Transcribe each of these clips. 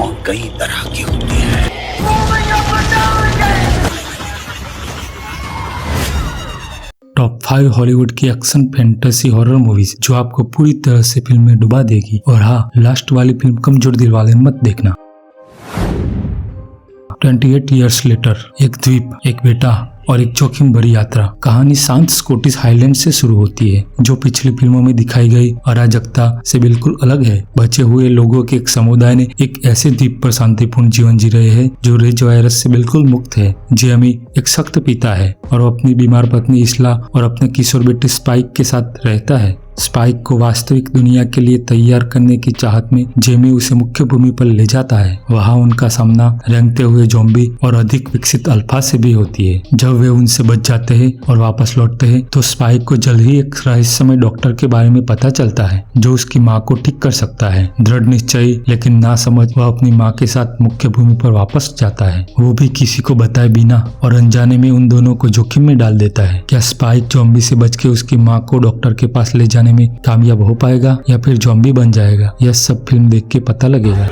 मौत कई तरह की होती है। टॉप 5 हॉलीवुड की एक्शन फैंटेसी हॉरर मूवीज जो आपको पूरी तरह से फिल्म में डुबा देगी। और हाँ, लास्ट वाली फिल्म कमजोर दिल वाले मत देखना। 28 ईयर्स लेटर, एक द्वीप, एक बेटा और एक जोखिम भरी यात्रा। कहानी शांत स्कॉटिश हाईलैंड से शुरू होती है, जो पिछली फिल्मों में दिखाई गई अराजकता से बिल्कुल अलग है। बचे हुए लोगों के एक समुदाय ने एक ऐसे द्वीप पर शांतिपूर्ण जीवन जी रहे हैं जो रेज वायरस से बिल्कुल मुक्त है। जेमी एक सख्त पिता है और वो अपनी बीमार पत्नी इसला और अपने किशोर बेटे स्पाइक के साथ रहता है। स्पाइक को वास्तविक दुनिया के लिए तैयार करने की चाहत में जेमी उसे मुख्य भूमि पर ले जाता है। वहाँ उनका सामना रेंगते हुए ज़ॉम्बी और अधिक विकसित अल्फा से भी होती है। जब वे उनसे बच जाते हैं और वापस लौटते हैं तो स्पाइक को जल्द ही एक रहस्यमय डॉक्टर के बारे में पता चलता है जो उसकी माँ को ठीक कर सकता है। दृढ़ निश्चयी लेकिन ना समझ वह अपनी माँ के साथ मुख्य भूमि पर वापस जाता है, वो भी किसी को बताए बिना, और अनजाने में उन दोनों को जोखिम में डाल देता है। क्या स्पाइक ज़ॉम्बी से बच के उसकी माँ को डॉक्टर के पास ले जाने में कामयाब हो पाएगा या फिर ज़ॉम्बी बन जाएगा? यह सब फिल्म देख के पता लगेगा।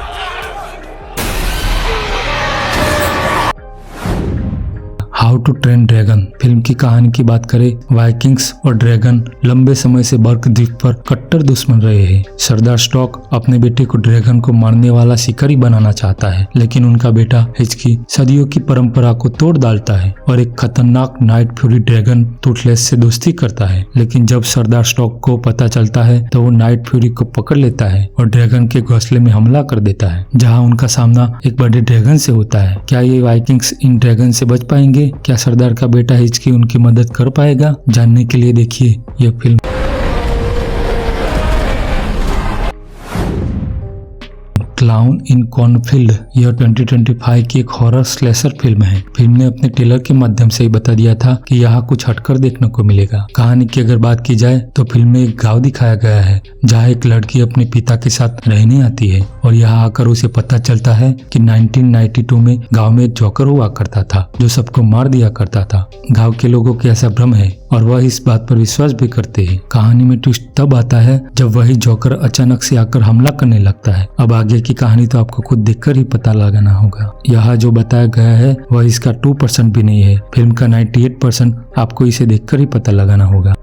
How to Train Dragon film की कहानी की बात करें, वाइकिंग्स और ड्रैगन लंबे समय से बर्क द्वीप पर कट्टर दुश्मन रहे हैं। सरदार स्टॉक अपने बेटे को ड्रैगन को मारने वाला शिकारी बनाना चाहता है, लेकिन उनका बेटा हिचकी सदियों की परंपरा को तोड़ डालता है और एक खतरनाक नाइट फ्यूरी ड्रैगन टूथलेस से दोस्ती करता है। लेकिन जब सरदार स्टॉक को पता चलता है तो वो नाइट फ्यूरी को पकड़ लेता है और ड्रैगन के घोंसले में हमला कर देता है, जहाँ उनका सामना एक बड़े ड्रैगन से होता है। क्या ये वाइकिंग्स इन ड्रैगन से बच पाएंगे? क्या सरदार का बेटा हिचकी उनकी मदद कर पाएगा? जानने के लिए देखिए यह फिल्म। क्लाउन इन कॉर्नफील्ड यह 2025 की एक हॉरर स्लेशर फिल्म है। फिल्म ने अपने ट्रेलर के माध्यम से ही बता दिया था कि यहाँ कुछ हटकर देखने को मिलेगा। कहानी की अगर बात की जाए तो फिल्म में एक गांव दिखाया गया है जहाँ एक लड़की अपने पिता के साथ रहने आती है और यहाँ आकर उसे पता चलता है कि 1992 में गाँव में एक जोकर हुआ करता था जो सबको मार दिया करता था। गाँव के लोगों के ऐसा भ्रम है और वह इस बात पर विश्वास भी करते हैं। कहानी में ट्विस्ट तब आता है जब वही जोकर अचानक से आकर हमला करने लगता है। अब आगे की कहानी तो आपको खुद देखकर ही पता लगाना होगा। यहाँ जो बताया गया है वह इसका 2% भी नहीं है। फिल्म का 98% आपको इसे देखकर ही पता लगाना होगा।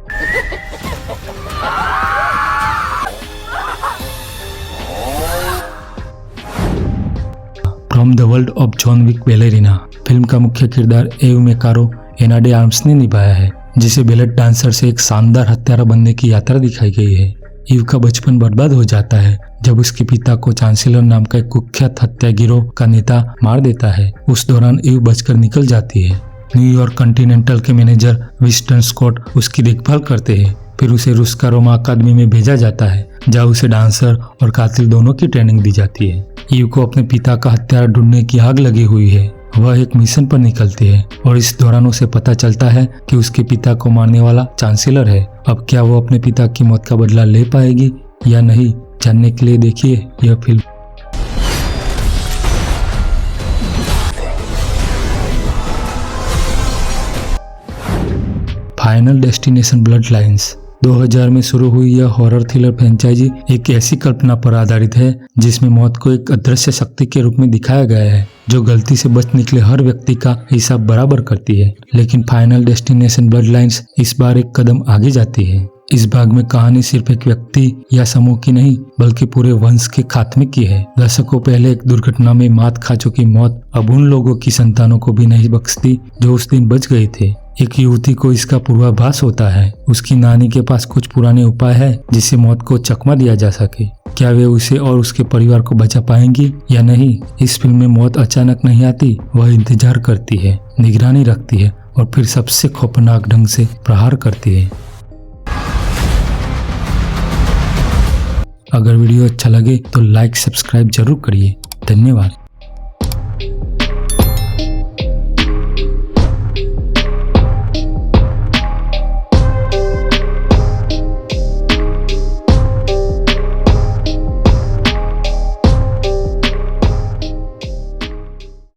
From the World of John Wick Ballerina film का मुख्य किरदार एव मेकारो एना डे आर्म्स ने निभाया है, जिसे बैलेट डांसर से एक शानदार हत्यारा बनने की यात्रा दिखाई गई है। ईव का बचपन बर्बाद हो जाता है जब उसके पिता को चांसलर नाम का एक कुख्यात हत्या गिरोह का नेता मार देता है। उस दौरान ईव बचकर निकल जाती है। न्यूयॉर्क कॉन्टिनेंटल के मैनेजर विस्टन स्कॉट उसकी देखभाल करते हैं। फिर उसे रूस का रोमा अकादमी में भेजा जाता है जहाँ उसे डांसर और कातिल दोनों की ट्रेनिंग दी जाती है। ईव को अपने पिता का हत्यारा ढूंढने की आग लगी हुई है। वह एक मिशन पर निकलती है और इस दौरान उसे पता चलता है कि उसके पिता को मारने वाला चांसलर है। अब क्या वो अपने पिता की मौत का बदला ले पाएगी या नहीं, जानने के लिए देखिए यह film. Final destination blood lines 2000 में शुरू हुई यह हॉरर थ्रिलर फ्रेंचाइजी एक ऐसी कल्पना पर आधारित है जिसमें मौत को एक अदृश्य शक्ति के रूप में दिखाया गया है जो गलती से बच निकले हर व्यक्ति का हिसाब बराबर करती है। लेकिन फाइनल डेस्टिनेशन ब्लड लाइन्स इस बार एक कदम आगे जाती है। इस भाग में कहानी सिर्फ एक व्यक्ति या समूह की नहीं बल्कि पूरे वंश के खात्मे की है। दशकों पहले एक दुर्घटना में मात खा चुकी मौत अब उन लोगों की संतानों को भी नहीं बख्शती जो उस दिन बच गए थे। एक युवती को इसका पूर्वाभास होता है। उसकी नानी के पास कुछ पुराने उपाय है जिससे मौत को चकमा दिया जा सके। क्या वे उसे और उसके परिवार को बचा पाएंगी या नहीं? इस फिल्म में मौत अचानक नहीं आती, वह इंतजार करती है, निगरानी रखती है और फिर सबसे खौफनाक ढंग से प्रहार करती है। अगर वीडियो अच्छा लगे तो लाइक सब्सक्राइब जरूर करिए। धन्यवाद।